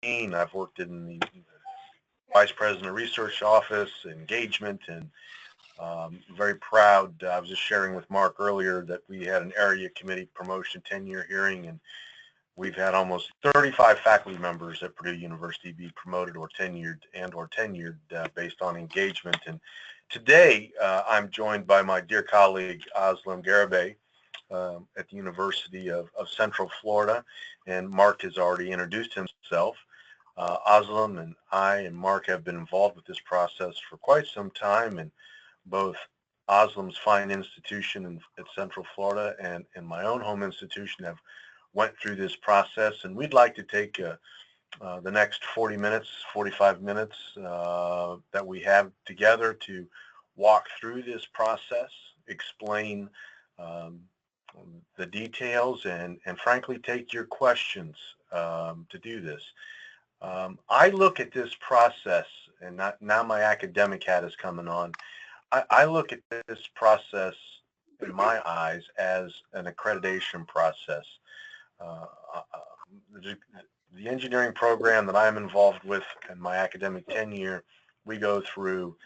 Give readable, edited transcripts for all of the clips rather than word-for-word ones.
dean. I've worked in the vice president of research office, engagement, and very proud. I was just sharing with Mark earlier that we had an area committee promotion 10-year hearing, and we've had almost 35 faculty members at Purdue University be promoted or tenured based on engagement. And today I'm joined by my dear colleague Aslam Garibay at the University of Central Florida, and Mark has already introduced himself. Aslam and I and Mark have been involved with this process for quite some time, and both Aslam's fine institution at Central Florida and my own home institution have went through this process, and we'd like to take the next 45 minutes that we have together to walk through this process, explain the details, and frankly take your questions to do this. I look at this process, and now my academic hat is coming on. I look at this process in my eyes as an accreditation process. The engineering program that I'm involved with in my academic tenure, we go through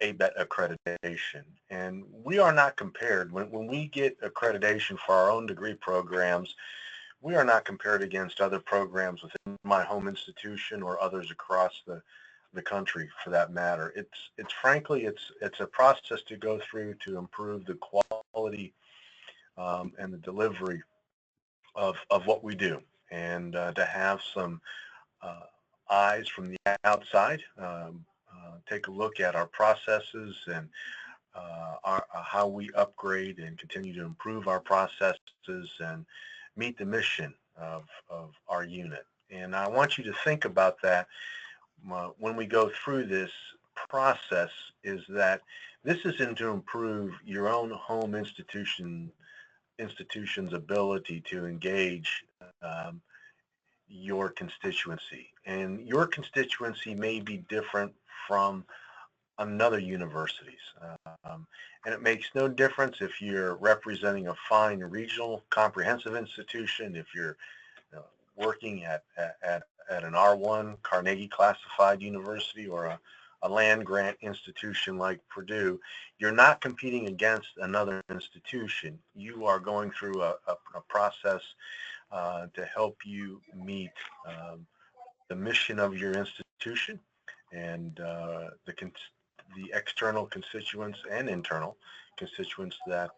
ABET accreditation, and we are not compared. When we get accreditation for our own degree programs, we are not compared against other programs within my home institution or others across the country for that matter. It's frankly a process to go through to improve the quality and the delivery of what we do, and to have some eyes from the outside take a look at our processes and how we upgrade and continue to improve our processes and meet the mission of our unit. And I want you to think about that when we go through this process, is that this isn't to improve your own home institution's ability to engage your constituency. And your constituency may be different from another university's. And it makes no difference if you're representing a fine regional comprehensive institution, if you're working at an R1 Carnegie classified university or a land grant institution like Purdue. You're not competing against another institution. You are going through a process to help you meet the mission of your institution and the external constituents and internal constituents that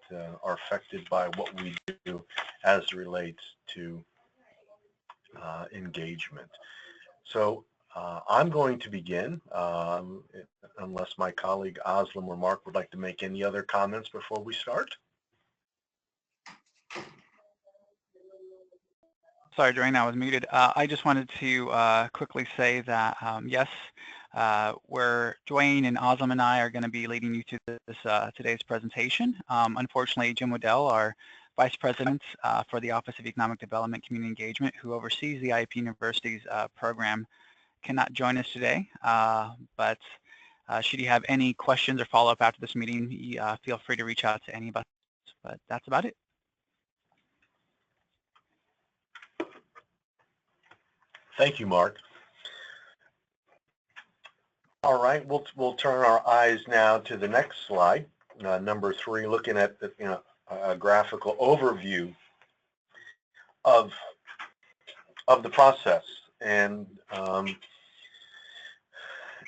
are affected by what we do as it relates to engagement. So I'm going to begin, unless my colleague Aslam or Mark would like to make any other comments before we start. Sorry, Dwayne, I was muted. I just wanted to quickly say that, yes, Dwayne and Aslam and I are going to be leading you to this today's presentation. Unfortunately, Jim Waddell, our Vice President for the Office of Economic Development Community Engagement, who oversees the IEP Universities program, cannot join us today. But should you have any questions or follow-up after this meeting, feel free to reach out to any of us. But that's about it. Thank you, Mark. All right, we'll turn our eyes now to the next slide, number 3, looking at the, a graphical overview of the process. And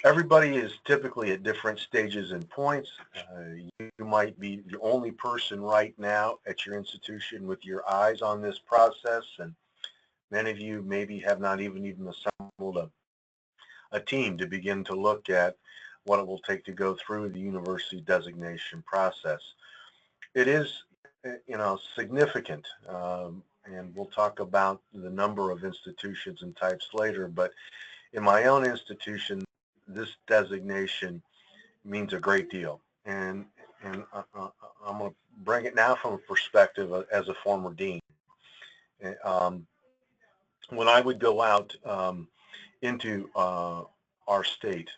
everybody is typically at different stages and points. You might be the only person right now at your institution with your eyes on this process, and many of you maybe have not even assembled a team to begin to look at what it will take to go through the university designation process. It is, significant, and we'll talk about the number of institutions and types later, but in my own institution, this designation means a great deal. And I'm going to bring it now from a perspective as a former dean. When I would go out into our state,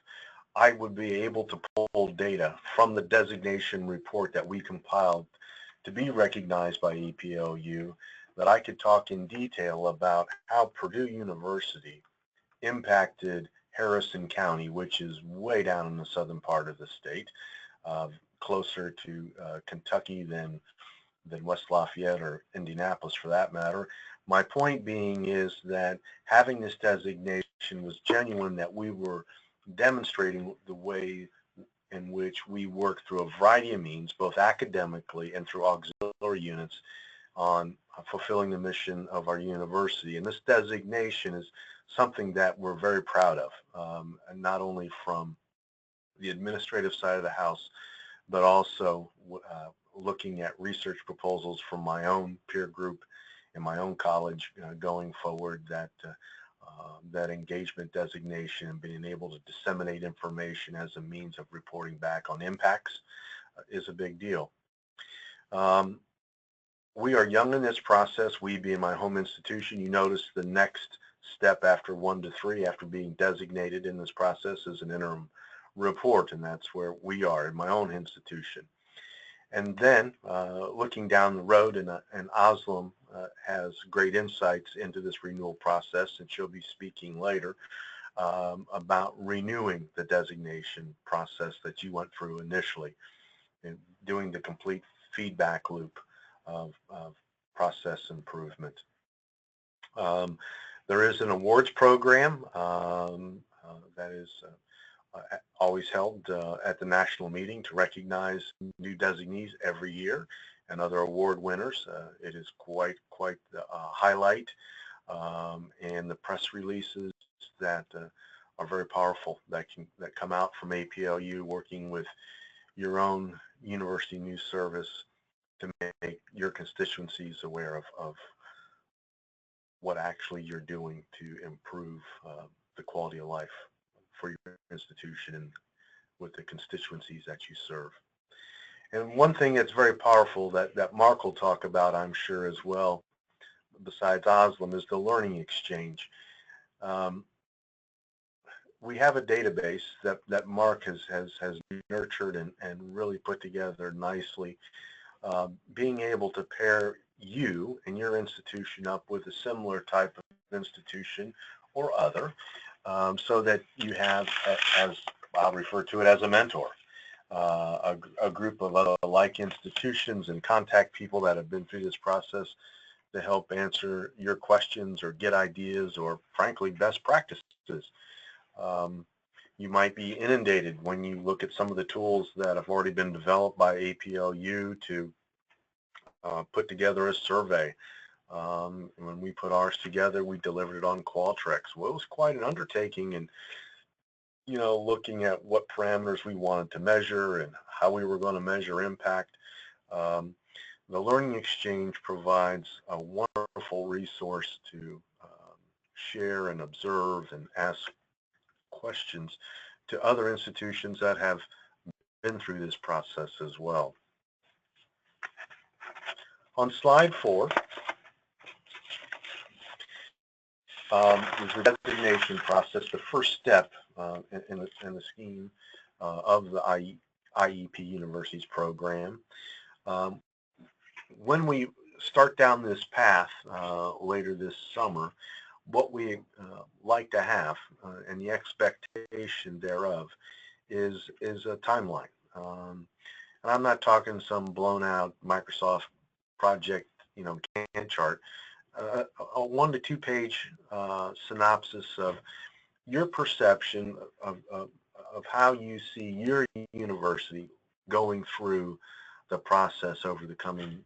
I would be able to pull data from the designation report that we compiled to be recognized by APLU, that I could talk in detail about how Purdue University impacted Harrison County, which is way down in the southern part of the state, closer to Kentucky than West Lafayette or Indianapolis for that matter. My point being is that having this designation was genuine, that we were demonstrating the way in which we work through a variety of means, both academically and through auxiliary units, on fulfilling the mission of our university. And this designation is something that we're very proud of, and not only from the administrative side of the house, but also looking at research proposals from my own peer group in my own college going forward, that that engagement designation and being able to disseminate information as a means of reporting back on impacts is a big deal. We are young in this process, we being my home institution. You notice the next step after 1 to 3, after being designated in this process, is an interim report, and that's where we are in my own institution. And then looking down the road, and Özlem has great insights into this renewal process, and she'll be speaking later about renewing the designation process that you went through initially, and doing the complete feedback loop of process improvement. There is an awards program that is always held at the national meeting to recognize new designees every year and other award winners. It is quite the highlight, and the press releases that are very powerful that come out from APLU, working with your own university news service to make your constituencies aware of what actually you're doing to improve the quality of life for your institution and with the constituencies that you serve. And one thing that's very powerful that Mark will talk about, I'm sure, as well, besides Özlem, is the learning exchange. We have a database that Mark has nurtured and really put together nicely, being able to pair you and your institution up with a similar type of institution or other, so that you have, as I'll refer to it, as a mentor, a group of like institutions and contact people that have been through this process to help answer your questions or get ideas or, frankly, best practices. You might be inundated when you look at some of the tools that have already been developed by APLU to put together a survey. When we put ours together, we delivered it on Qualtrics. Well, it was quite an undertaking, and looking at what parameters we wanted to measure and how we were going to measure impact. The Learning Exchange provides a wonderful resource to share and observe and ask questions to other institutions that have been through this process as well. On slide 4 is the designation process, the first step in the scheme of the IEP Universities program. When we start down this path later this summer, what we like to have and the expectation thereof is a timeline. And I'm not talking some blown out Microsoft project, Gantt chart. A 1 to 2 page synopsis of your perception of how you see your university going through the process over the coming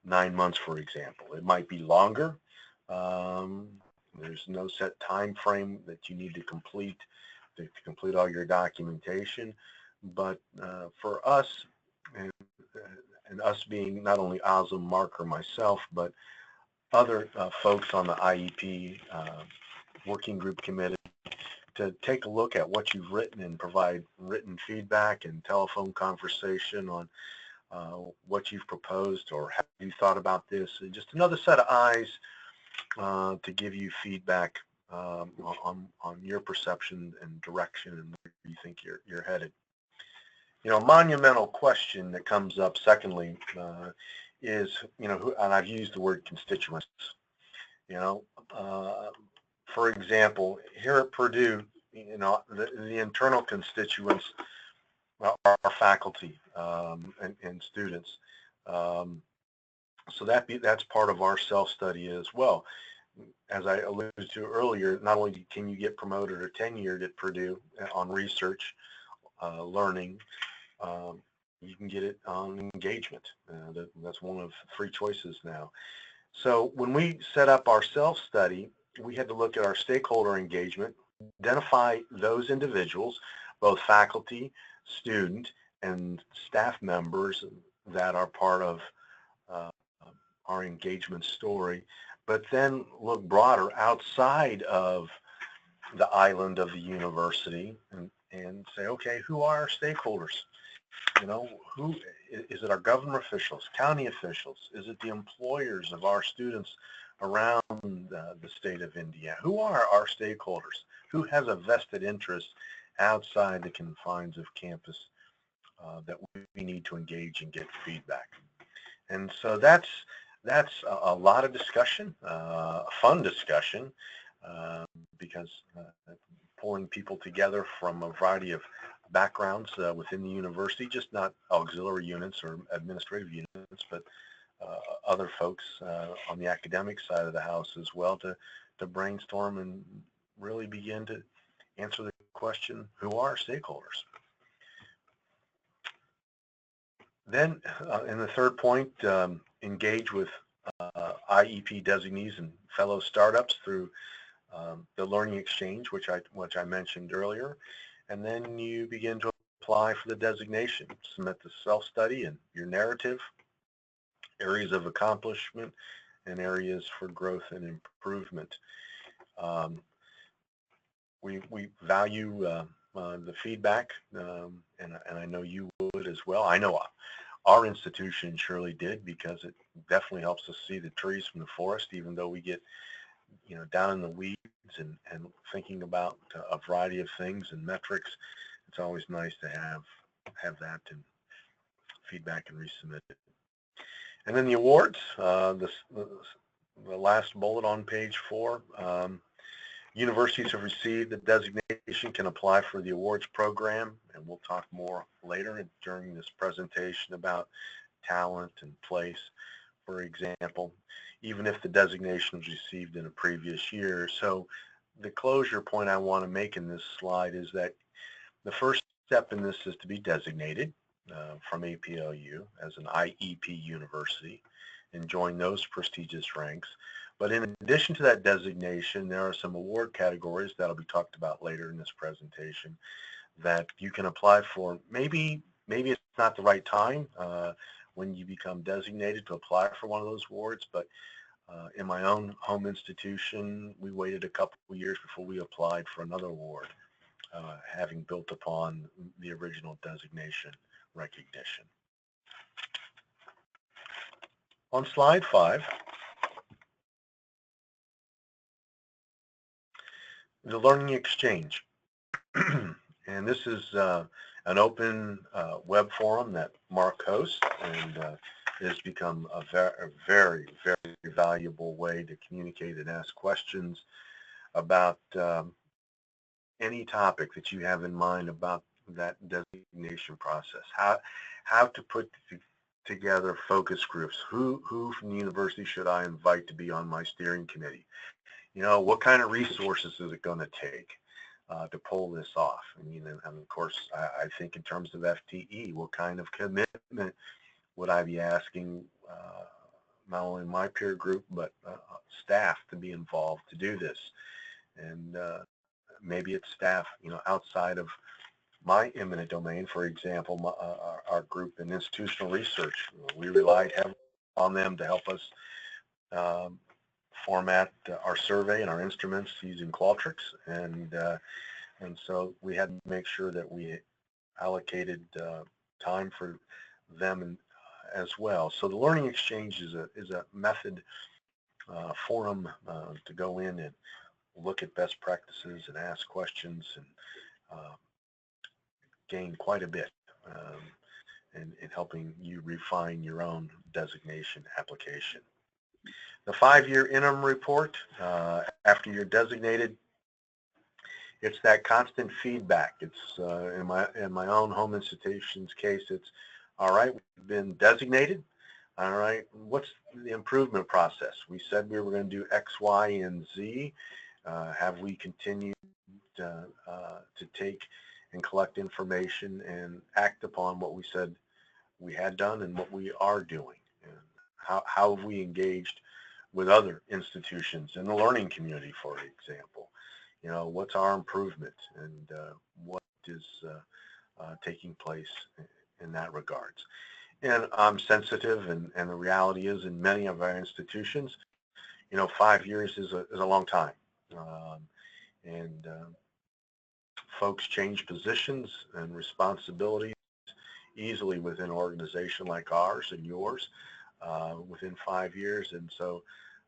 9 months, for example. It might be longer. There's no set time frame that you need to complete all your documentation. But for us, and us being not only Özlem, Mark, or myself, but other folks on the IEP working group committee, to take a look at what you've written and provide written feedback and telephone conversation on what you've proposed or have you thought about this. And just another set of eyes to give you feedback on your perception and direction and where you think you're headed. A monumental question that comes up secondly is, and I've used the word constituents. for example, here at Purdue, the internal constituents are faculty and students. So that's part of our self-study as well. As I alluded to earlier, not only can you get promoted or tenured at Purdue on research, learning, you can get it on engagement. That's one of 3 choices now. So when we set up our self-study, we had to look at our stakeholder engagement, identify those individuals, both faculty, student, and staff members that are part of our engagement story, but then look broader outside of the island of the university and say, okay, who are our stakeholders? Who is it? Our government officials, county officials? Is it the employers of our students around the state of Indiana? Who are our stakeholders? Who has a vested interest outside the confines of campus that we need to engage and get feedback? And so that's a lot of discussion, a fun discussion, because pulling people together from a variety of backgrounds within the university, just not auxiliary units or administrative units, but other folks on the academic side of the house as well to brainstorm and really begin to answer the question, who are our stakeholders? Then in the third point, engage with IEP designees and fellow startups through the learning exchange, which I mentioned earlier. And then you begin to apply for the designation, submit the self-study and your narrative, areas of accomplishment, and areas for growth and improvement. We value the feedback, and I know you would as well. I know our institution surely did, because it definitely helps us see the trees from the forest, even though we get down in the weeds and thinking about a variety of things and metrics. It's always nice to have that and feedback and resubmit it. And then the awards, the last bullet on page 4. Universities have received the designation can apply for the awards program, and we'll talk more later during this presentation about talent and place, for example, even if the designation was received in a previous year. So the closure point I want to make in this slide is that the first step in this is to be designated from APLU as an IEP university and join those prestigious ranks. But in addition to that designation, there are some award categories that'll be talked about later in this presentation that you can apply for. Maybe it's not the right time when you become designated to apply for one of those awards, but in my own home institution, we waited a couple of years before we applied for another award, having built upon the original designation recognition. On slide 5, the learning exchange. And this is an open web forum that Mark hosts, and it has become a very, very valuable way to communicate and ask questions about any topic that you have in mind about that designation process. How to put together focus groups. Who from the university should I invite to be on my steering committee? What kind of resources is it going to take to pull this off? And of course, I think in terms of FTE, what kind of commitment would I be asking not only my peer group, but staff to be involved to do this? And maybe it's staff, outside of my eminent domain. For example, our group in institutional research, we relied heavily on them to help us format our survey and our instruments using Qualtrics, and so we had to make sure that we allocated time for them as well. So the learning exchange is a method forum to go in and look at best practices and ask questions and gain quite a bit in helping you refine your own designation application. The 5-year interim report, after you're designated, it's that constant feedback. It's in my own home institution's case, it's all right, we've been designated. All right, what's the improvement process? We said we were going to do X, Y, and Z. Have we continued to take and collect information and act upon what we said we had done and what we are doing? And how have we engaged with other institutions in the learning community, for example? You know, what's our improvement and what is taking place in that regards? And I'm sensitive, and the reality is in many of our institutions, you know, 5 years is a long time. And folks change positions and responsibilities easily within an organization like ours and yours within 5 years. And so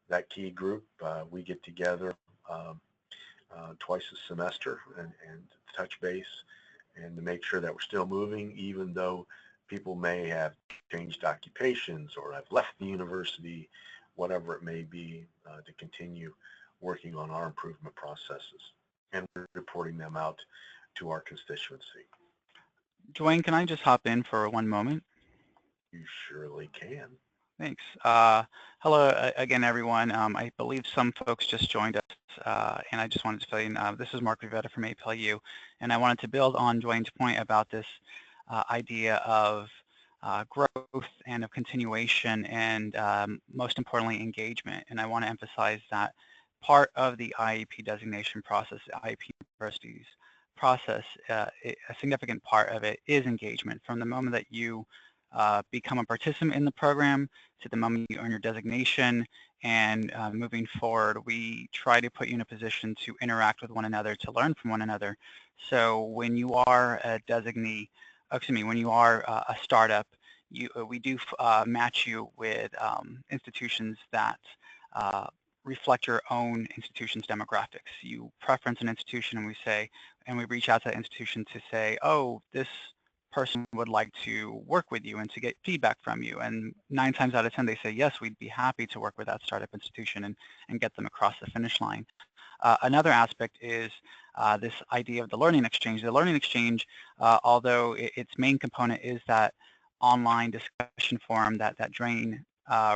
that key group, we get together twice a semester and touch base and to make sure that we're still moving, even though people may have changed occupations or have left the university, whatever it may be, to continue working on our improvement processes and reporting them out to our constituency. Dwayne, can I just hop in for one moment? You surely can. Thanks. Hello again, everyone. I believe some folks just joined us, and I just wanted to fill in. This is Mark Rivetta from APLU, and I wanted to build on Dwayne's point about this idea of growth and of continuation and most importantly engagement. And I want to emphasize that part of the IEP designation process, the IEP Universities process, a significant part of it is engagement. From the moment that you become a participant in the program to the moment you earn your designation, and moving forward, we try to put you in a position to interact with one another, to learn from one another. So when you are a designee, when you are a startup, we do match you with institutions that reflect your own institution's demographics. You preference an institution, and we reach out to that institution to say, oh, this person would like to work with you and to get feedback from you. And 9 times out of 10, they say, yes, we'd be happy to work with that startup institution and get them across the finish line. Another aspect is this idea of the learning exchange. The learning exchange, although its main component is that online discussion forum that Dwayne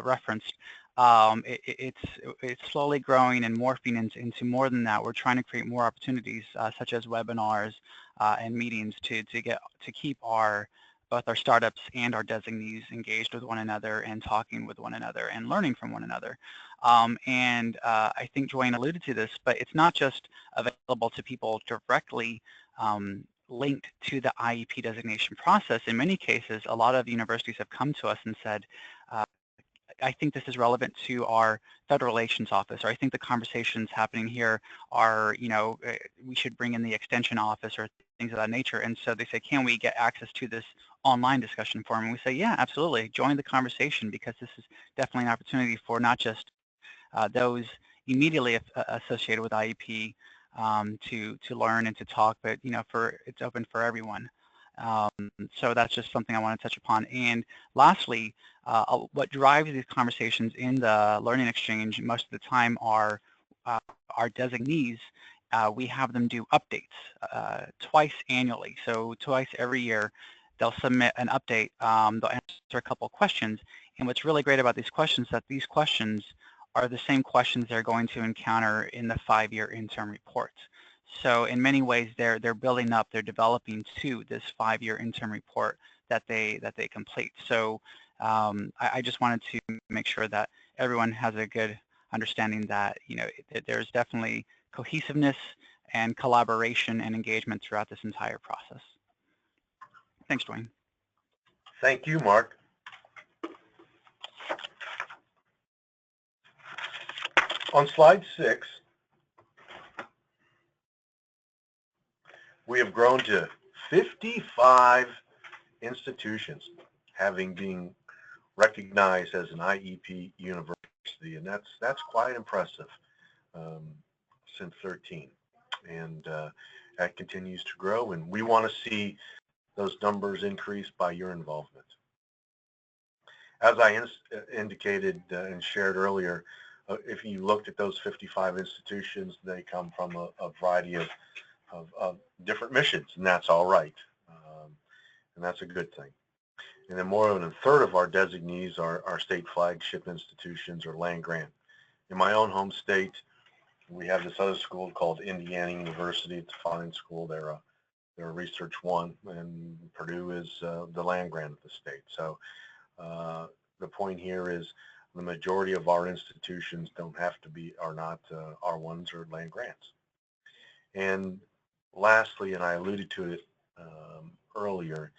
referenced, it's slowly growing and morphing into more than that. We're trying to create more opportunities such as webinars and meetings to keep both our startups and our designees engaged with one another and talking with one another and learning from one another. I think Dwayne alluded to this, but it's not just available to people directly linked to the IEP designation process. In many cases, a lot of universities have come to us and said, I think this is relevant to our federal relations office, or I think the conversations happening here are, we should bring in the extension office or things of that nature. And so they say, can we get access to this online discussion forum? And we say, yeah, absolutely. Join the conversation, because this is definitely an opportunity for not just those immediately associated with IEP to learn and to talk, but it's open for everyone. So that's just something I want to touch upon. And lastly, what drives these conversations in the learning exchange most of the time are our designees. We have them do updates twice annually. So twice every year, they'll submit an update. They'll answer a couple of questions. And what's really great about these questions is that these questions are the same questions they're going to encounter in the 5-year interim report. So in many ways, they're building up, they're developing to this 5-year interim report that they complete. So I just wanted to make sure that everyone has a good understanding that there's definitely cohesiveness and collaboration and engagement throughout this entire process. Thanks, Dwayne. Thank you, Mark. On slide 6, we have grown to 55 institutions having been recognized as an IEP university, and that's quite impressive since 13, and that continues to grow, and we want to see those numbers increase by your involvement. as I indicated and shared earlier, if you looked at those 55 institutions, they come from a variety of different missions, and that's all right. And that's a good thing. And then more than a third of our designees are state flagship institutions or land grant. In my own home state, we have this other school called Indiana University. It's a fine school. They're a Research One, and Purdue is the land grant of the state. So the point here is the majority of our institutions don't have to be, are not R1s or land grants. And lastly, and I alluded to it earlier,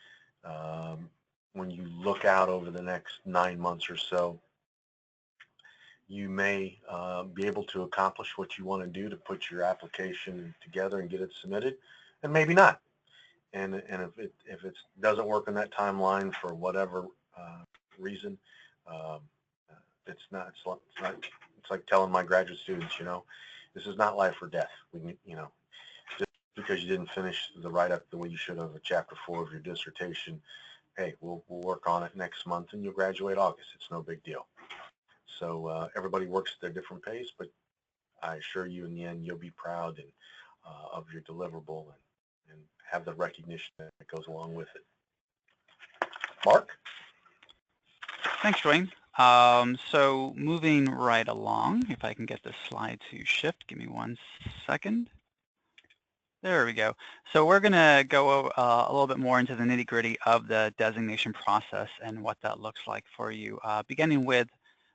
when you look out over the next 9 months or so, you may be able to accomplish what you want to do to put your application together and get it submitted, and maybe not. And if it doesn't work in that timeline for whatever reason, it's like telling my graduate students, this is not life or death. Just because you didn't finish the write-up the way you should have at chapter 4 of your dissertation, hey, we'll work on it next month and you'll graduate August. It's no big deal. So everybody works at their different pace, but I assure you in the end you'll be proud of your deliverable and have the recognition that goes along with it. Mark? Thanks, Dwayne. So moving right along, if I can get this slide to shift, give me 1 second. There we go. So we're going to go a little bit more into the nitty-gritty of the designation process and what that looks like for you, beginning with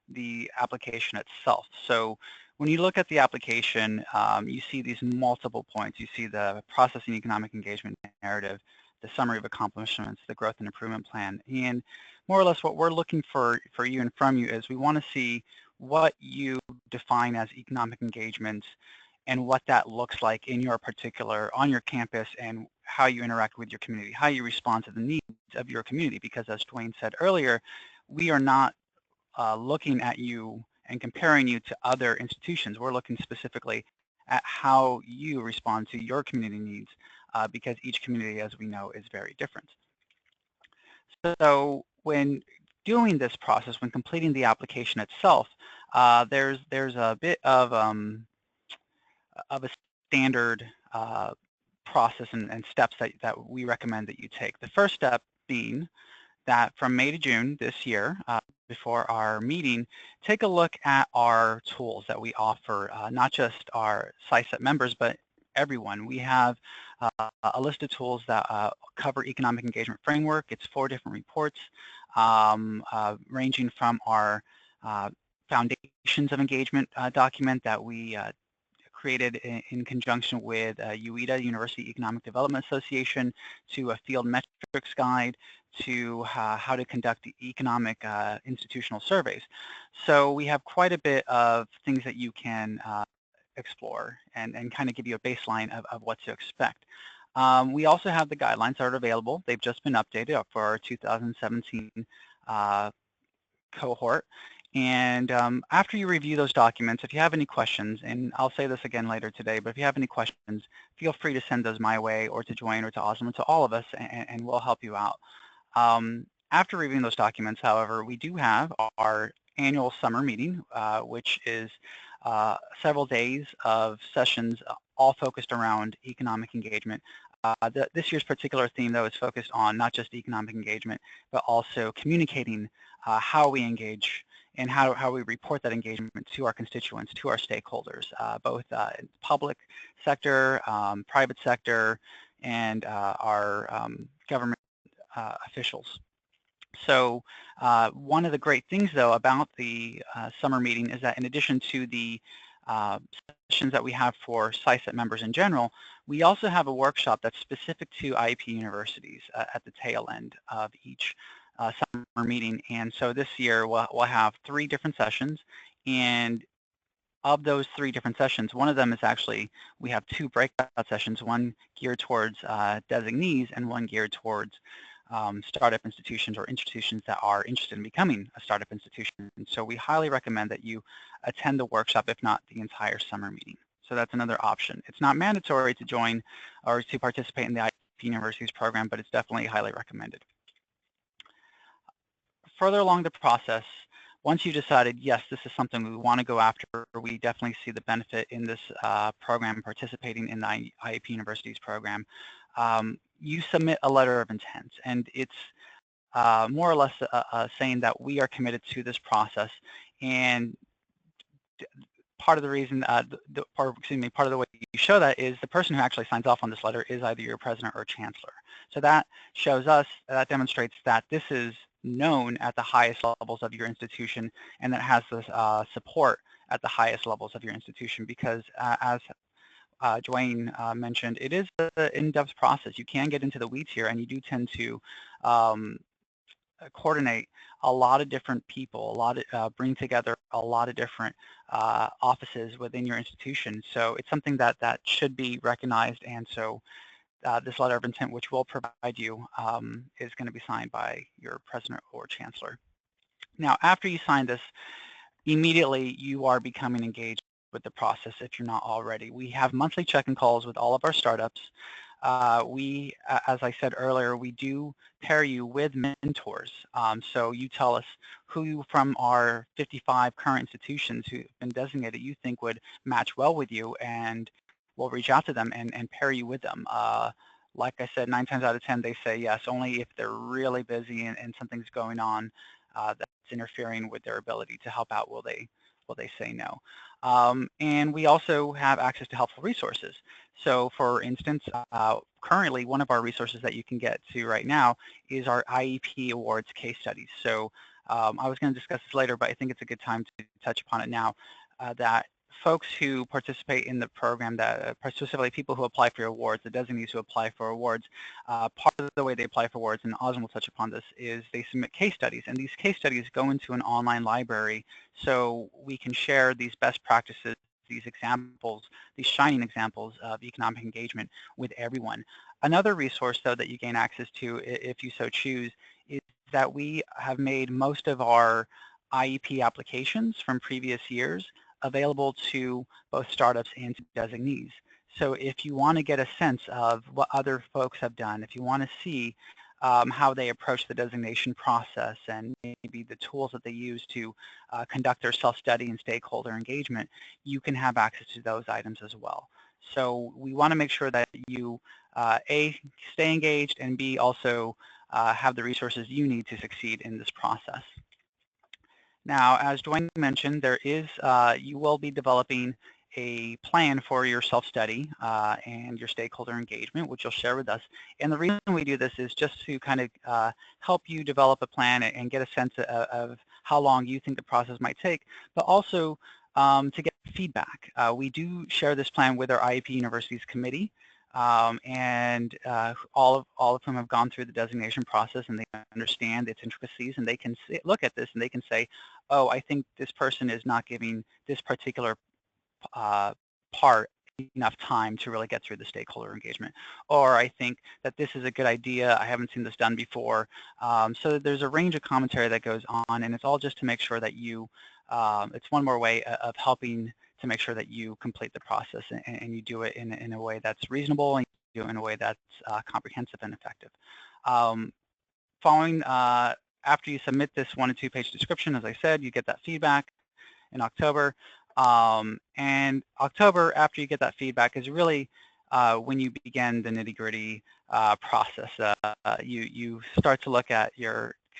the application itself. So when you look at the application, you see these multiple points. You see the process and economic engagement narrative, the summary of accomplishments, the growth and improvement plan. And more or less what we're looking for you and from you is we want to see what you define as economic engagement and what that looks like in your particular, on your campus, and how you interact with your community, how you respond to the needs of your community. Because as Dwayne said earlier, we are not looking at you and comparing you to other institutions. We're looking specifically at how you respond to your community needs, because each community, as we know, is very different. So when doing this process, when completing the application itself, there's a bit of a standard process and steps that we recommend that you take. The first step being that from May to June this year, before our meeting, take a look at our tools that we offer, not just our SciSet members, but everyone. We have a list of tools that cover economic engagement framework. It's 4 different reports, ranging from our foundations of engagement document that we created in conjunction with UEDA, University Economic Development Association, to a field metrics guide, to how to conduct economic institutional surveys. So we have quite a bit of things that you can explore and kind of give you a baseline of what to expect. We also have the guidelines that are available. They've just been updated up for our 2017 cohort. And after you review those documents, if you have any questions, and I'll say this again later today, but if you have any questions, feel free to send those my way or to Dwayne or to Osman, to all of us, and we'll help you out. After reviewing those documents, however, we do have our annual summer meeting, which is several days of sessions all focused around economic engagement. This year's particular theme, though, is focused on not just economic engagement, but also communicating how we engage and how we report that engagement to our constituents, to our stakeholders, both public sector, private sector, and our government officials. So one of the great things, though, about the summer meeting is that in addition to the sessions that we have for SciSet members in general, we also have a workshop that's specific to IEP Universities at the tail end of each summer meeting. And so this year we'll have 3 different sessions, and of those 3 different sessions, one of them is actually, we have 2 breakout sessions, one geared towards designees and one geared towards startup institutions or institutions that are interested in becoming a startup institution. And so we highly recommend that you attend the workshop, if not the entire summer meeting. So that's another option. It's not mandatory to join or to participate in the IEP Universities program, but it's definitely highly recommended. further along the process, once you decided, yes, this is something we want to go after, we definitely see the benefit in this program, participating in the IEP Universities program, you submit a letter of intent, and it's more or less saying that we are committed to this process. And part of the reason, part of the way you show that is the person who actually signs off on this letter is either your president or chancellor. So that shows us, that demonstrates that this is known at the highest levels of your institution, and that has this support at the highest levels of your institution, because as Dwayne mentioned, it is an in-depth process. You can get into the weeds here, and you do tend to coordinate a lot of different people, bring together a lot of different offices within your institution. So it's something that should be recognized, and so this letter of intent, which we'll provide you, is going to be signed by your president or chancellor. Now, after you sign this, immediately you are becoming engaged with the process if you're not already. We have monthly check-in calls with all of our startups. We, as I said earlier, we do pair you with mentors. So you tell us who from our 55 current institutions who've been designated you think would match well with you, and we'll reach out to them and pair you with them. Like I said, 9 times out of 10, they say yes, only if they're really busy and something's going on that's interfering with their ability to help out will they say no. And we also have access to helpful resources. So for instance, currently one of our resources that you can get to right now is our IEP Awards case studies. So I was going to discuss this later, but I think it's a good time to touch upon it now, that folks who participate in the program, that specifically people who apply for awards, the designees who apply for awards, part of the way they apply for awards, and Osmond will touch upon this, is they submit case studies, and these case studies go into an online library so we can share these best practices, these examples, these shining examples of economic engagement with everyone. Another resource, though, that you gain access to, if you so choose, is that we have made most of our IEP applications from previous years available to both startups and to designees. So if you want to get a sense of what other folks have done, if you want to see how they approach the designation process and maybe the tools that they use to conduct their self-study and stakeholder engagement, you can have access to those items as well. So we want to make sure that you, A, stay engaged, and B, also have the resources you need to succeed in this process. Now, as Dwayne mentioned, there is, you will be developing a plan for your self-study and your stakeholder engagement, which you'll share with us. And the reason we do this is just to kind of help you develop a plan and get a sense of how long you think the process might take, but also to get feedback. We do share this plan with our IEP Universities committee, and all of whom have gone through the designation process, and they understand its intricacies, and they can look at this and they can say, oh, I think this person is not giving this particular part enough time to really get through the stakeholder engagement, or I think that this is a good idea, I haven't seen this done before. So there's a range of commentary that goes on, and it's all just to make sure that you, it's one more way of helping to make sure that you complete the process and you do it in a way that's reasonable, and you do it in a way that's comprehensive and effective. Following, after you submit this 1 to 2 page description, as I said, you get that feedback in October. And October, after you get that feedback, is really when you begin the nitty-gritty process. You start to look at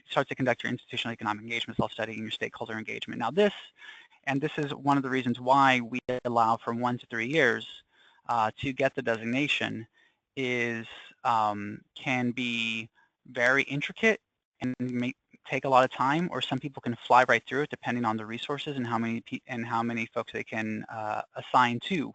start to conduct your institutional economic engagement self-study and your stakeholder engagement. Now this is one of the reasons why we allow from 1 to 3 years to get the designation, is can be very intricate and may take a lot of time, or some people can fly right through it depending on the resources and how many folks they can assign to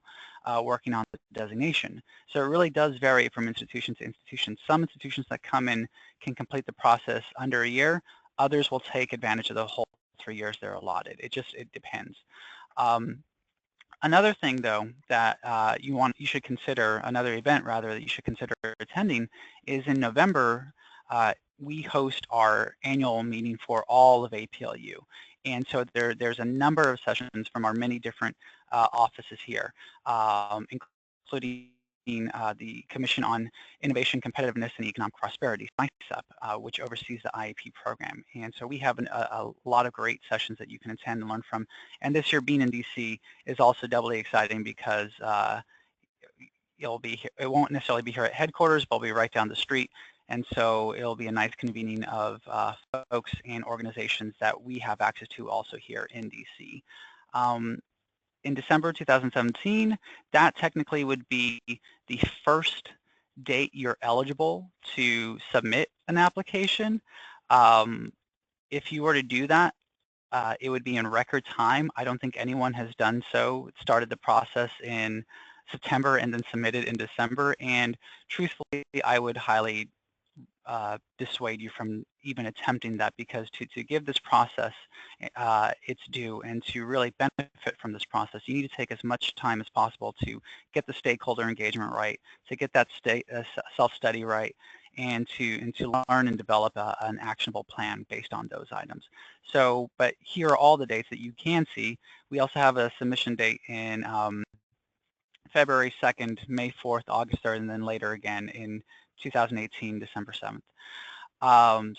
working on the designation. So it really does vary from institution to institution. Some institutions that come in can complete the process under a year. Others will take advantage of the whole 3 years they're allotted. It depends. Another thing, though, that you should consider, another event rather that you should consider attending, is in November. We host our annual meeting for all of APLU, and so there's a number of sessions from our many different offices here, including the Commission on Innovation, Competitiveness, and Economic Prosperity, ICEP, which oversees the IEP program. And so we have a lot of great sessions that you can attend and learn from. And this year, being in DC is also doubly exciting because it won't necessarily be here at headquarters, but it'll be right down the street. And so it'll be a nice convening of folks and organizations that we have access to also here in DC. In December 2017, that technically would be the first date you're eligible to submit an application. If you were to do that, it would be in record time. I don't think anyone has done so. It started the process in September and then submitted in December. And truthfully, I would highly dissuade you from even attempting that, because to give this process its due and to really benefit from this process, you need to take as much time as possible to get the stakeholder engagement right, to get that self-study right, and to learn and develop an actionable plan based on those items. So, but here are all the dates that you can see. We also have a submission date in February 2nd, May 4th, August 3rd, and then later again in 2018, December 7th.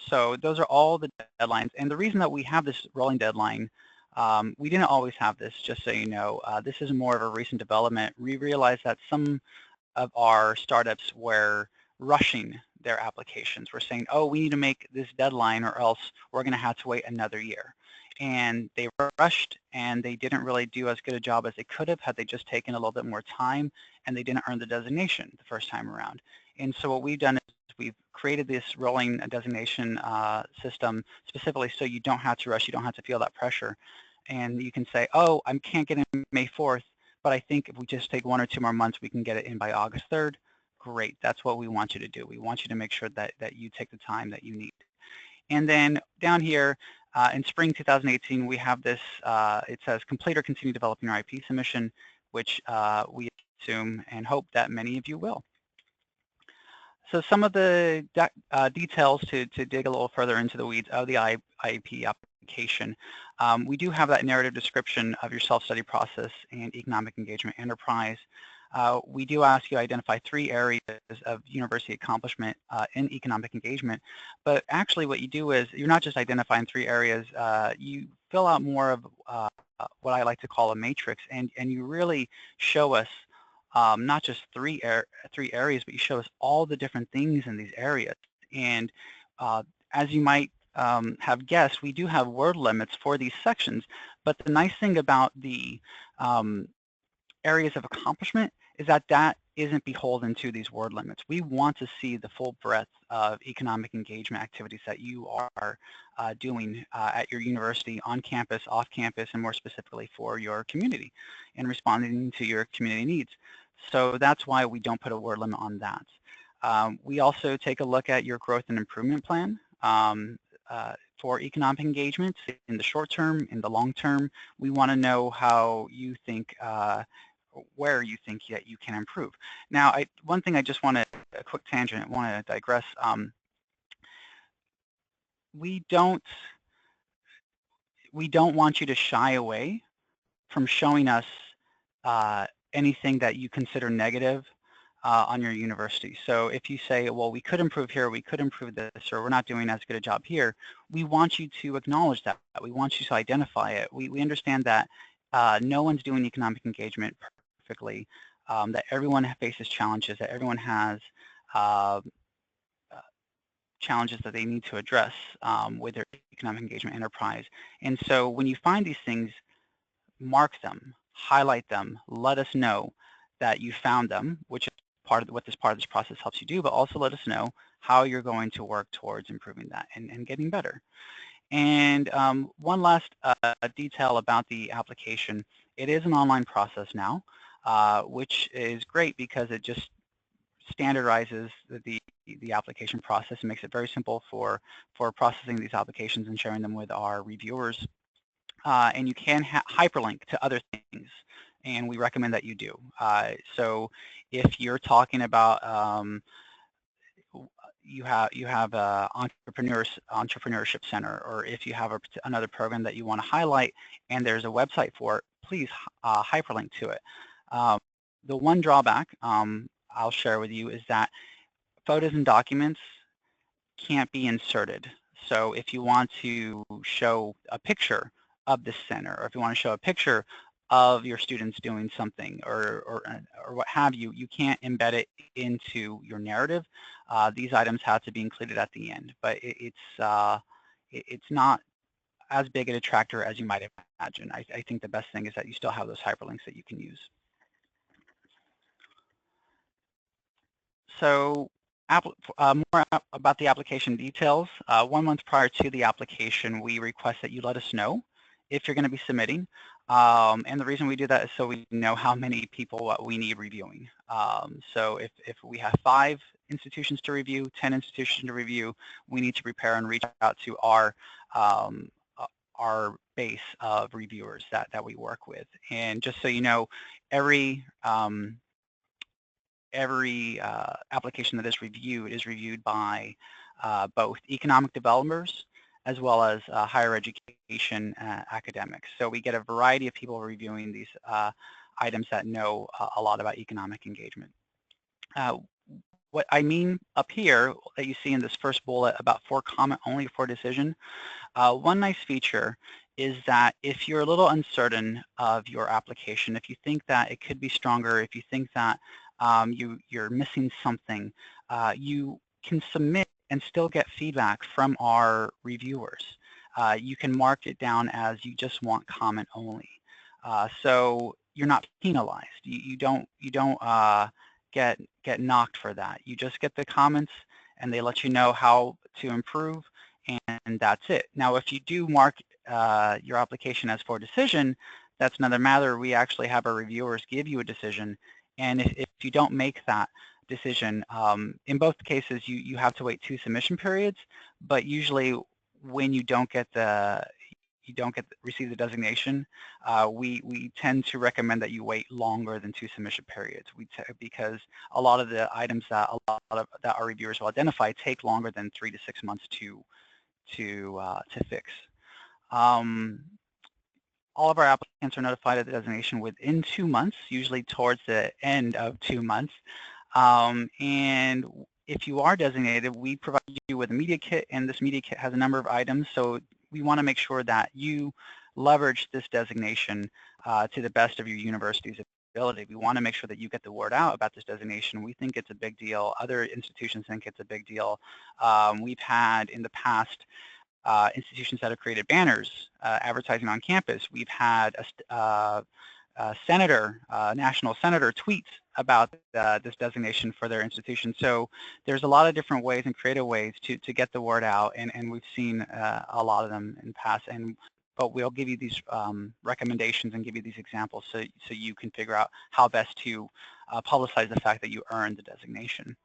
So those are all the deadlines. And the reason that we have this rolling deadline, we didn't always have this, just so you know. This is more of a recent development. We realized that some of our startups were rushing their applications. We're saying, oh, we need to make this deadline or else we're going to have to wait another year. And they rushed, and they didn't really do as good a job as they could have had they just taken a little bit more time, and they didn't earn the designation the first time around. And so what we've done is we've created this rolling designation system specifically so you don't have to rush, you don't have to feel that pressure. And you can say, oh, I can't get in May 4th, but I think if we just take 1 or 2 more months, we can get it in by August 3rd. Great, that's what we want you to do. We want you to make sure that you take the time that you need. And then down here, in spring 2018, we have this, it says complete or continue developing your IEP submission, which we assume and hope that many of you will. So some of the details to dig a little further into the weeds of the IEP application. We do have that narrative description of your self-study process and economic engagement enterprise. We do ask you to identify 3 areas of university accomplishment in economic engagement, but actually what you do is you're not just identifying 3 areas, you fill out more of what I like to call a matrix, and you really show us not just three areas, but you show us all the different things in these areas. And as you might have guessed, we do have word limits for these sections, but the nice thing about the areas of accomplishment is that isn't beholden to these word limits. We want to see the full breadth of economic engagement activities that you are doing at your university, on campus, off campus, and more specifically for your community and responding to your community needs. So that's why we don't put a word limit on that. We also take a look at your growth and improvement plan for economic engagement in the short term, in the long term. We want to know how you think, where you think that you can improve. Now, one thing I just want to, a quick tangent, I want to digress. We don't want you to shy away from showing us anything that you consider negative on your university. So if you say, well, we could improve here, we could improve this, or we're not doing as good a job here, we want you to acknowledge that. We want you to identify it. We understand that no one's doing economic engagement perfectly, that everyone faces challenges, that everyone has challenges that they need to address with their economic engagement enterprise. And so when you find these things, mark them, highlight them, let us know that you found them, which is part of what this part of this process helps you do, but also let us know how you're going to work towards improving that and getting better. And one last detail about the application, it is an online process now, which is great because it just standardizes the application process and makes it very simple for processing these applications and sharing them with our reviewers. And you can hyperlink to other things, and we recommend that you do. So if you're talking about you have a entrepreneurship center, or if you have another program that you want to highlight and there's a website for it, please hyperlink to it. The one drawback I'll share with you is that photos and documents can't be inserted. So if you want to show a picture of the center, or if you want to show a picture of your students doing something or what have you, you can't embed it into your narrative. These items have to be included at the end, but it's not as big a detractor as you might imagine. I think the best thing is that you still have those hyperlinks that you can use. So more about the application details. 1 month prior to the application, we request that you let us know if you're going to be submitting. And the reason we do that is so we know how many people we need reviewing. So if we have 5 institutions to review, 10 institutions to review, we need to prepare and reach out to our base of reviewers that we work with. And just so you know, every application that is reviewed by both economic developers as well as higher education academics. So we get a variety of people reviewing these items that know a lot about economic engagement. What I mean up here that you see in this first bullet about for comment only for decision, one nice feature is that if you're a little uncertain of your application, if you think that it could be stronger, if you think that you're missing something, you can submit and still get feedback from our reviewers. You can mark it down as you just want comment only. So you're not penalized. You don't get knocked for that. You just get the comments and they let you know how to improve, and that's it. Now if you do mark your application as for decision, that's another matter. We actually have our reviewers give you a decision, and if you don't make that decision, in both cases you have to wait 2 submission periods, but usually when you don't receive the designation, we tend to recommend that you wait longer than 2 submission periods. Because a lot of the items that our reviewers will identify take longer than 3 to 6 months to fix. All of our applicants are notified of the designation within 2 months, usually towards the end of 2 months. And if you are designated, we provide you with a media kit, and this media kit has a number of items. So we want to make sure that you leverage this designation to the best of your university's ability. We want to make sure that you get the word out about this designation. We think it's a big deal. Other institutions think it's a big deal. We've had in the past institutions that have created banners advertising on campus. We've had a national senator tweets about this designation for their institution. So there's a lot of different ways and creative ways to get the word out, and we've seen a lot of them in the past. But we'll give you these recommendations and give you these examples so you can figure out how best to publicize the fact that you earned the designation.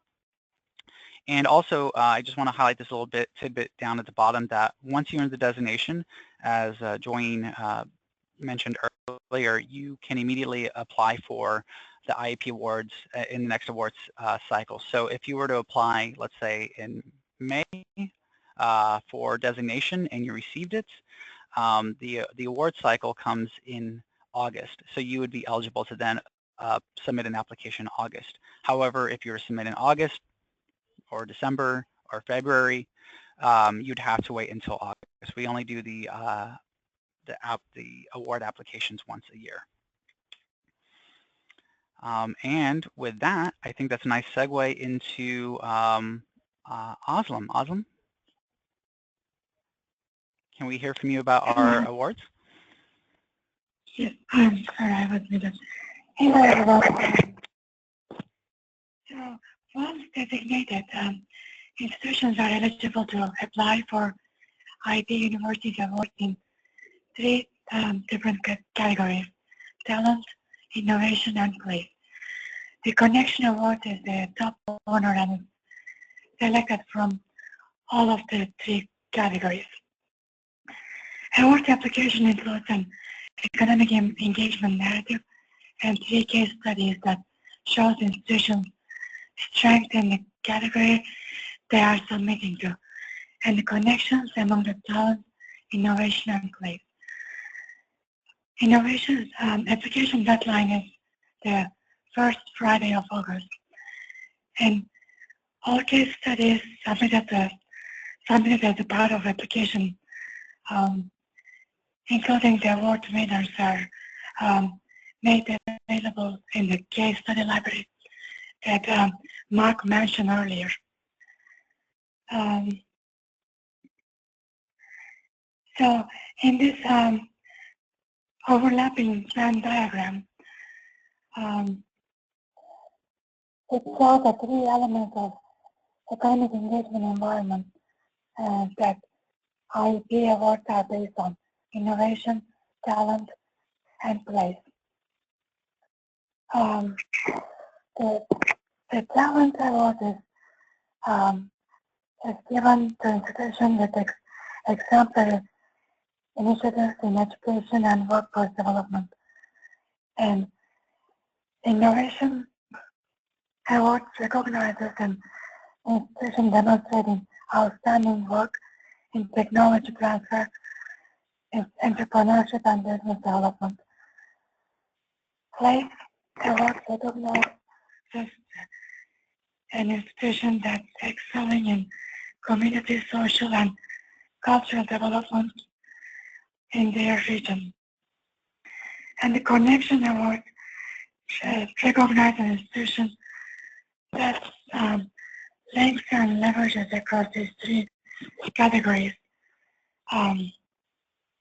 And also, I just want to highlight this little tidbit down at the bottom that once you earn the designation, as Joyne mentioned earlier, you can immediately apply for the IEP Awards in the next awards cycle. So if you were to apply, let's say in May for designation and you received it, the award cycle comes in August. So you would be eligible to then submit an application in August. However, if you were to submit in August or December or February, you'd have to wait until August. We only do the award applications once a year. And with that, I think that's a nice segue into Aslam. Aslam, can we hear from you about our awards? Yes, I'm sorry, I was muted. Hello, everyone. So once designated, institutions are eligible to apply for IEP Universities Awards in 3 different categories: talent, innovation, and place. The Connection Award is the top honor and is selected from all of the 3 categories. Award application includes an economic engagement narrative and 3 case studies that shows institutions' strength in the category they are submitting to, and the connections among the talent, innovation, and place. Innovation application deadline is the first Friday of August. And all case studies submitted as a part of application, including the award winners, are made available in the case study library that Mark mentioned earlier. So in this overlapping Venn diagram, it shows the three elements of economic engagement environment that IEP awards are based on: innovation, talent, and place. The talent award is given to institutions with exemplary initiatives in education and workforce development. And innovation awards recognizes an institution demonstrating outstanding work in technology transfer, entrepreneurship, and business development. Place awards recognize an institution that's excelling in community, social, and cultural development in their region. And the Connection Award recognizes an institution that links and leverages across these three categories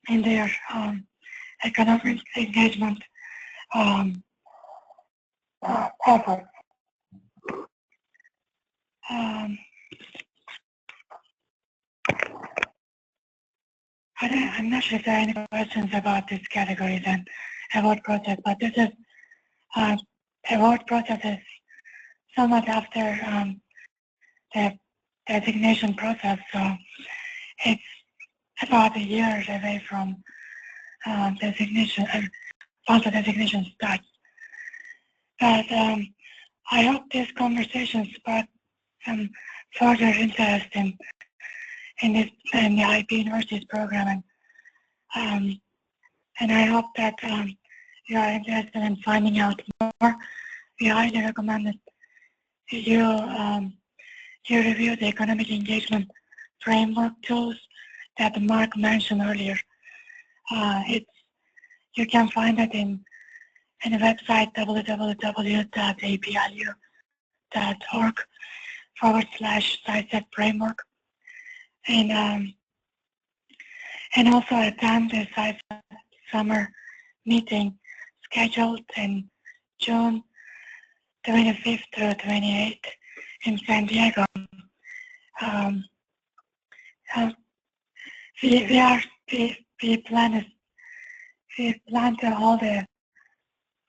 in their economic engagement efforts. I'm not sure if there are any questions about this category and award process, but this is award process is somewhat after the designation process, so it's about a year away from designation, once the designation starts. But I hope this conversation sparked some further interest in the IEP Universities program, and I hope that you are interested in finding out more. We highly recommend that you review the economic engagement framework tools that Mark mentioned earlier. You can find it in the website www.aplu.org/site framework, and also attend the site summer meeting scheduled in June 25th to 28th in San Diego. We plan to hold the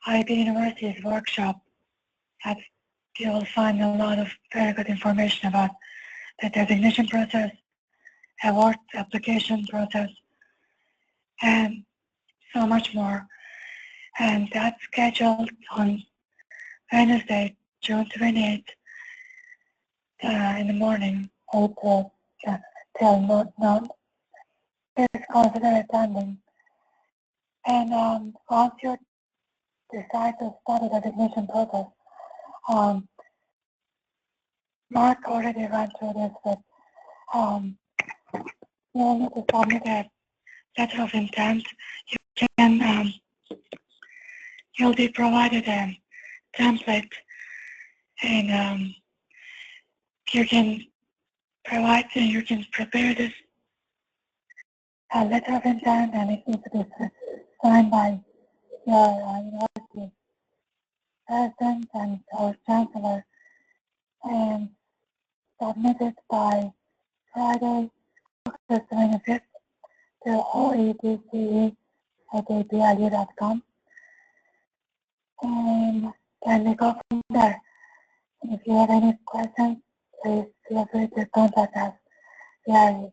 IEP Universities workshop that you will find a lot of very good information about the designation process, award application process, and so much more. And that's scheduled on Wednesday, June 28th in the morning, 8 till noon. Please consider attending. And once you decide to start the designation process, Mark already ran through this, but you'll need to submit a letter of intent. You'll be provided a template, and you can prepare this letter of intent, and it needs to be signed by your university president and or chancellor, and submitted by Friday, August 25th to oetce@aplu.com. And then we go from there. And if you have any questions, please feel free to contact us. We are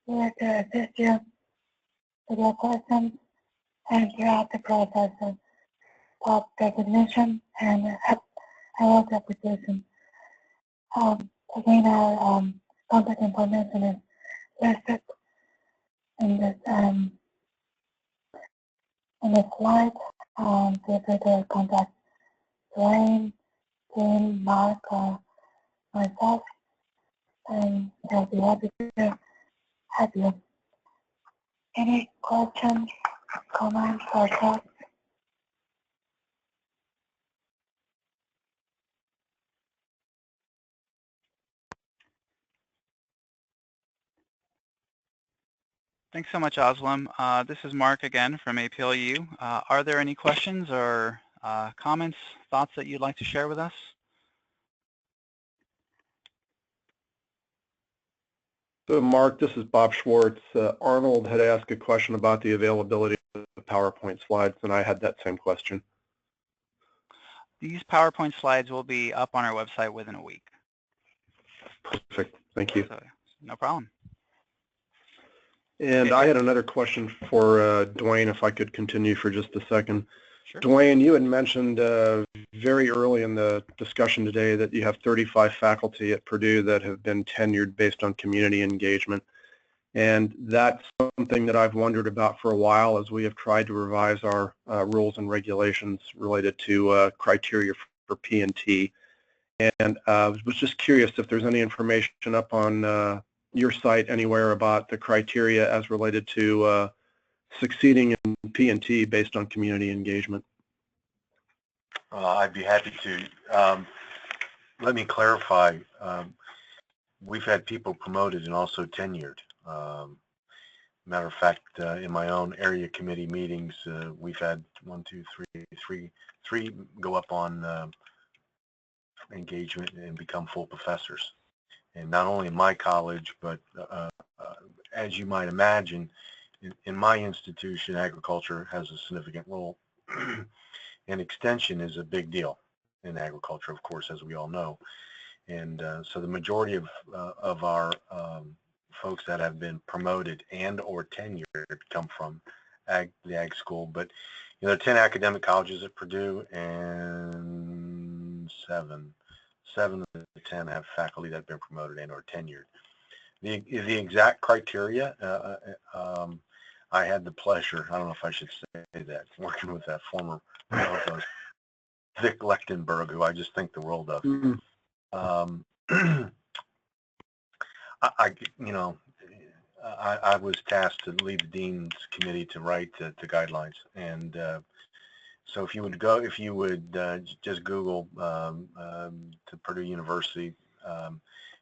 here to assist you with your questions and throughout the process of designation and award application. Again, our contact information is listed in this slide. Feel free to contact Dwayne, Tim, Mark, or myself, and I'll be happy to help you. Any questions, comments, or thoughts? Thanks so much, Oslam. This is Mark again from APLU. Are there any questions or comments, thoughts that you'd like to share with us? So Mark, this is Bob Schwartz. Arnold had asked a question about the availability of the PowerPoint slides, and I had that same question. These PowerPoint slides will be up on our website within a week. Perfect. Thank you. So, no problem. And I had another question for Dwayne, if I could continue for just a second. Sure. Dwayne, you had mentioned very early in the discussion today that you have 35 faculty at Purdue that have been tenured based on community engagement. And that's something that I've wondered about for a while as we have tried to revise our rules and regulations related to criteria for P&T. And I was just curious if there's any information up on your site anywhere about the criteria as related to succeeding in P&T based on community engagement. I'd be happy to. Let me clarify. We've had people promoted and also tenured. Matter of fact, in my own area committee meetings, we've had three go up on engagement and become full professors. And not only in my college, but as you might imagine, in my institution, agriculture has a significant role. And extension is a big deal in agriculture, of course, as we all know. And so the majority of our folks that have been promoted and or tenured come from the ag school. But there are 10 academic colleges at Purdue, and seven of the 10 have faculty that have been promoted and or tenured. The exact criteria, I had the pleasure, I don't know if I should say that, working with that former Vic Lechtenberg, who I just think the world of. I was tasked to lead the Dean's Committee to write the guidelines. And so if you would just Google to Purdue University,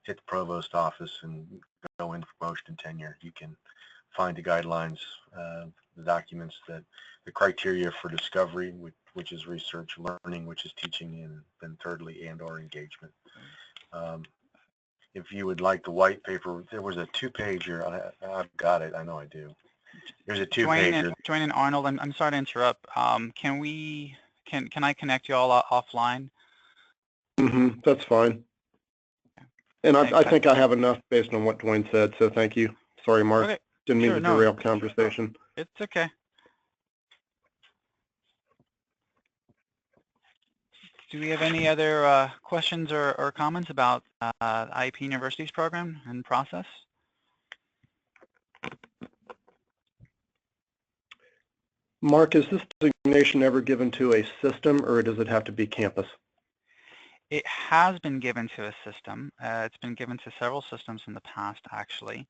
hit the provost office and go into promotion and tenure, you can find the guidelines, the documents, that the criteria for discovery, which is research, learning, which is teaching, and then thirdly, and or engagement. If you would like the white paper, there was a two-pager. I've got it. I know I do. There's a two-pager. Dwayne and Arnold, I'm sorry to interrupt. Can I connect you all offline? That's fine. And I think I have enough based on what Dwayne said, so thank you. Sorry, Mark. Okay. Didn't mean to derail conversation. It's okay. Do we have any other questions or comments about IEP Universities program and process? Mark, is this designation ever given to a system, or does it have to be campus? It has been given to a system. It's been given to several systems in the past, actually.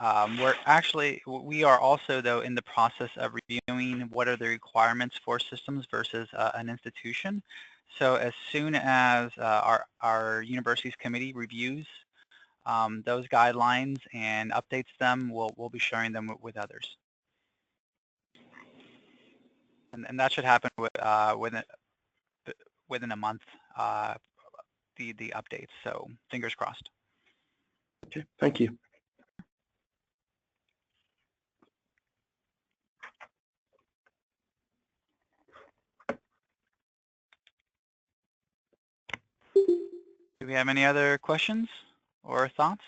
We are also, though, in the process of reviewing what are the requirements for systems versus an institution. So as soon as our university's committee reviews those guidelines and updates them, we'll be sharing them with others. And that should happen within a month, the updates. So fingers crossed. Okay, thank you. Do we have any other questions or thoughts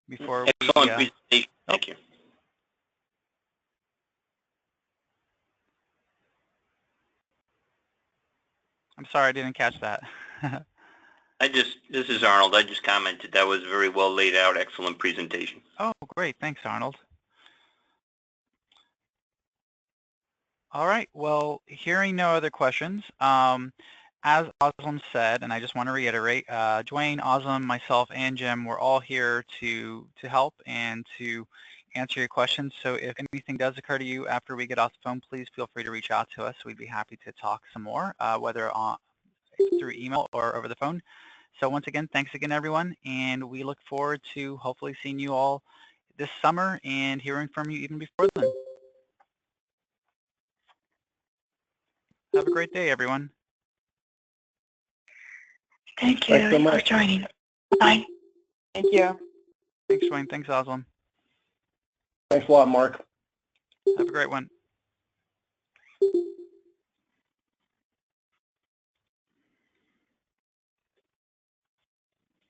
before we? Excellent presentation. Thank you. I'm sorry, I didn't catch that. This is Arnold. I just commented that was very well laid out. Excellent presentation. Oh, great. Thanks, Arnold. All right. Well, hearing no other questions, as Oslam said, and I just want to reiterate, Dwayne, Oslam, myself, and Jim, we're all here to help and to answer your questions. So if anything does occur to you after we get off the phone, please feel free to reach out to us. We'd be happy to talk some more, whether through email or over the phone. So once again, thanks again, everyone, and we look forward to hopefully seeing you all this summer and hearing from you even before then. Have a great day, everyone. Thank you Thanks so for much. joining. Bye. Thank you. Thanks, Dwayne. Thanks, Oslam. Thanks a lot, Mark. Have a great one.